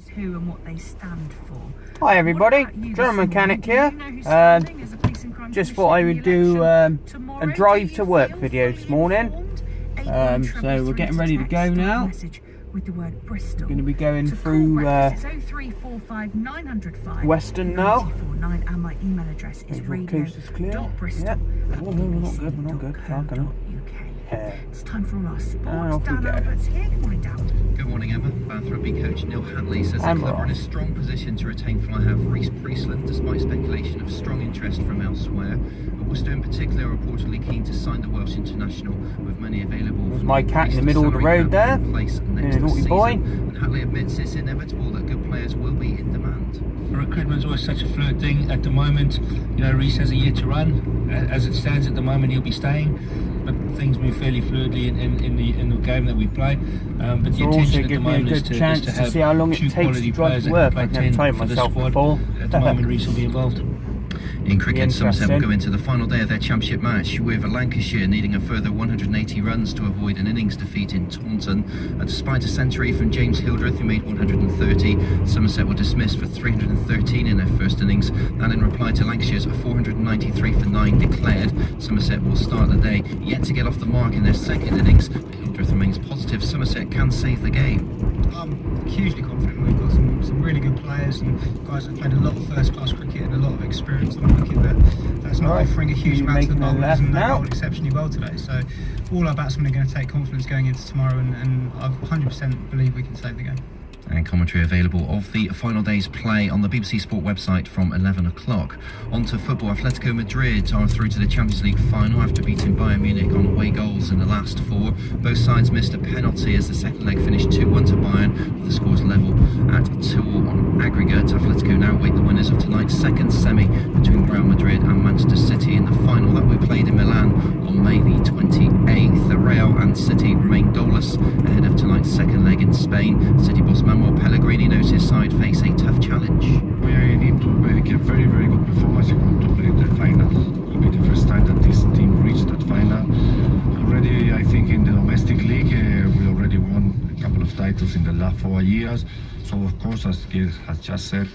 Who and what they stand for. Hi everybody, General Mechanic here. Just thought I would do a drive to work video this morning. So we're getting ready to go now. With the word Bristol. Going to be going through Western now. And my email address is radio.bristol. Yeah. Oh no, we're not good, we're not good. It's time for all our sports. Dan Albert's here. Good morning, Dan. Good morning, Emma. Bath Rugby coach Neil Hatley says the club are in a strong position to retain fly half Reece Priestland despite speculation of strong interest from elsewhere. But Worcester in particular are reportedly keen to sign the Welsh international with money available. There's my cat in the middle of the road there. Naughty boy. And Hatley admits it's inevitable that good players will be in demand. Recruitment's always such a fluid thing. At the moment, you know, Reece has a year to run. As it stands at the moment, he'll be staying. But things move fairly fluidly in the game that we play. But the intention at the moment is to have see how long it takes to drive to work. I've never tried myself before. At the moment, Reece will be involved. In cricket, Somerset will go into the final day of their championship match with Lancashire needing a further 180 runs to avoid an innings defeat in Taunton. And despite a century from James Hildreth, who made 130, Somerset were dismissed for 313 in their first innings. And in reply to Lancashire's 493 for 9 declared, Somerset will start the day yet to get off the mark in their second innings. But Hildreth remains positive Somerset can save the game. I'm hugely confident. We've got some really good players and guys that have played a lot of first-class cricket and a lot of experience on a wicket that's not offering a huge amount to the bowlers, and they bowled exceptionally well today. So all our batsmen are going to take confidence going into tomorrow, and I 100% believe we can save the game. And commentary available of the final day's play on the BBC Sport website from 11 o'clock. On to football. Atletico Madrid are through to the Champions League final after beating Bayern Munich on away goals in the last 4. Both sides missed a penalty as the second leg finished 2-1 to Bayern, with the scores level at 2-2 on aggregate. Atletico now await the winners of tonight's second semi between Real Madrid and Manchester City in the final that will be played in Milan on May the 28th. The Real and City remain goalless ahead of tonight's second leg in Spain. City boss Manuel Pellegrini knows his side face a tough challenge. We need to make a very, very good performance to play the final. It will be the first time that this team reached that final. Already, I think in the domestic league, we already won a couple of titles in the last 4 years. So, of course, as Gil has just said,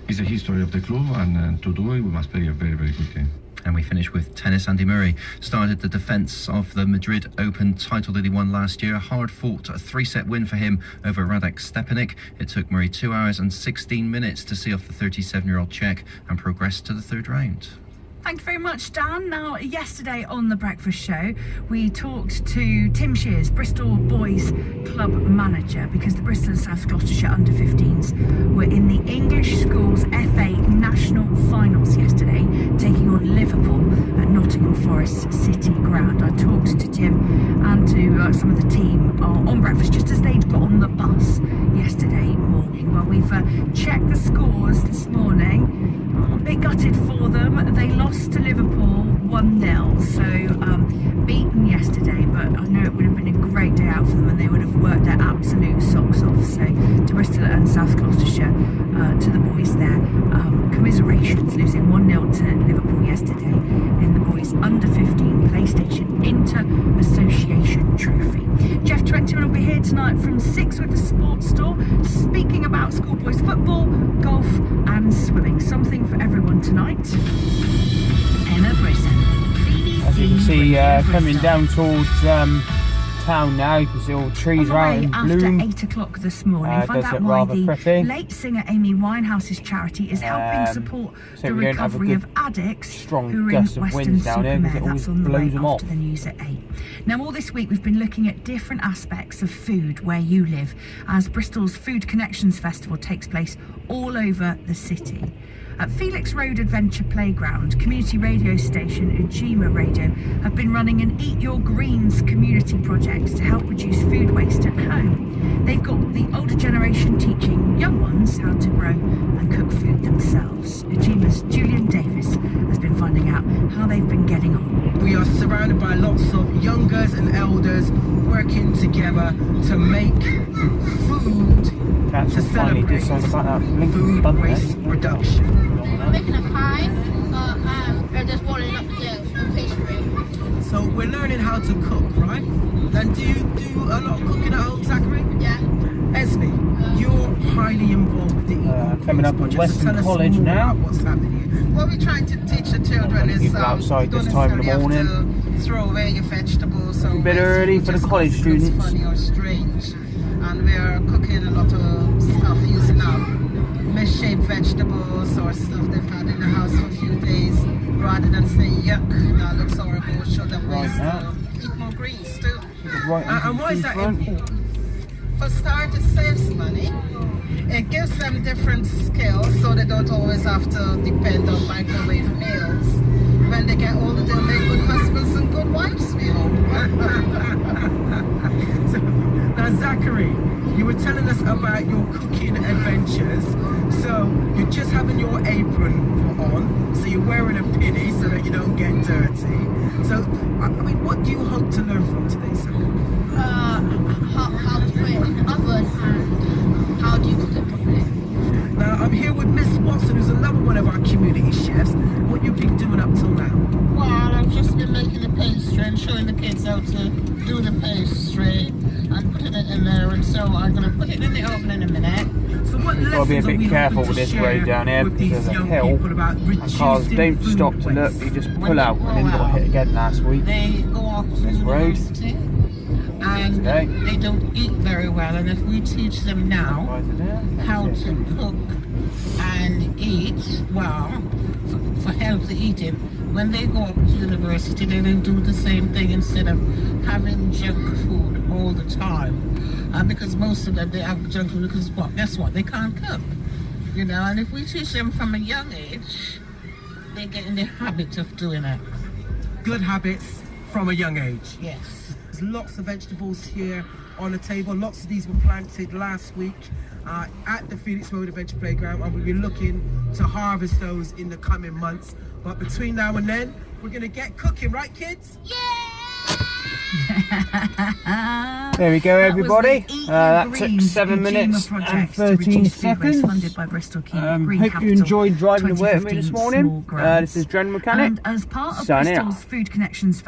it's the history of the club, and to do it, we must play a very, very good game. And we finish with tennis. Andy Murray started the defence of the Madrid Open title that he won last year. A hard-fought 3-set win for him over Radek Stepanik. It took Murray 2 hours and 16 minutes to see off the 37-year-old Czech and progress to the third round. Thank you very much, Dan. Now, yesterday on The Breakfast Show, we talked to Tim Shears, Bristol Boys Club manager, because the Bristol and South Gloucestershire under-15s were in the English Schools FA National Finals yesterday, taking on Liverpool at Nottingham Forest City Ground. I talked to Tim and to some of the team on breakfast just as they'd got on the bus yesterday morning. Well, we've checked the scores this morning. A bit gutted for them. They lost to Liverpool 1-0, so beaten yesterday, but I know it would have been a great day out for them and they would have worked their absolute socks off. So to Bristol and South Gloucestershire, to the boys there, commiserations, losing 1-0 to Liverpool yesterday in the boys under-15 PlayStation Inter-Association Trophy. Jeff Twentyman will be here tonight from 6 with the Sports Store, speaking about schoolboys football, golf and swimming. Something for everyone tonight. Emma Brisson, BBC. As you can see, coming down towards town now, you can see all trees around in bloom. After 8 o'clock this morning, find out why the late singer Amy Winehouse's charity is helping support the recovery of addicts who are in Weston-super-Mare. That's on the way after the news at 8. Now, all this week we've been looking at different aspects of food where you live, as Bristol's Food Connections Festival takes place all over the city. At Felix Road Adventure Playground, community radio station Ujima Radio have been running an Eat Your Greens community project to help reduce food waste at home. They've got the older generation teaching young ones how to grow and cook food themselves. Ujima's Julian Davis has been finding out how they've been getting on. We are surrounded by lots of youngers and elders working together to make food to celebrate food waste reduction. I'm making a pie, or just rolling up the pastry. So we're learning how to cook, right? And do you do a lot of cooking at home, Zachary? Yeah. Esme, you're highly involved in coming up with Western College now. What's happening here? What we're trying to teach the children is outside this time in the morning. Throw away your vegetables. A bit early for the college students. Funny or strange, and we are cooking a lot of stuff using up misshaped vegetables or stuff they've had in the house for a few days, rather than say yuck, that looks horrible. Show them ways to eat more greens too. And why is that important? For start, it saves money. It gives them different skills, so they don't always have to depend on microwave meals. When they get older, they'll make good husbands and good wives, we hope. So, now, Zachary, you were telling us about your cooking adventures. So, you're just having your apron put on, so you're wearing a pinny so that you don't get dirty. So, I mean, what do you hope to learn from today, Zachary? How to put it in the oven and how do you cook it properly. Now, I'm here with Miss Watson, who's another one of our community chefs. What you've been doing up till now? Well, I've just been making the pastry and showing the kids how to do the pastry and putting it in there, and so I'm going to put it in the oven in a minute. So what You've got to be a bit careful with this road down here because there's a hill and cars don't stop to look, they just pull out. And then got hit again last week. They go off to this road. And they don't eat very well, and if we teach them now how to cook and eat well for healthy eating, when they go up to university they will do the same thing instead of having junk food all the time, because most of them they have junk food because guess what, they can't cook, you know. And if we teach them from a young age, they get in the habit of doing it. Good habits from a young age. Yes. There's lots of vegetables here on the table. Lots of these were planted last week at the Phoenix Road Adventure Playground, and we'll be looking to harvest those in the coming months. But between now and then, we're going to get cooking, right, kids? Yeah! There we go, everybody. That took 7 minutes and 13 seconds. Hope you enjoyed driving to work with me this morning. This is General Mechanic. And as part of Signing Bristol's off. Food Connections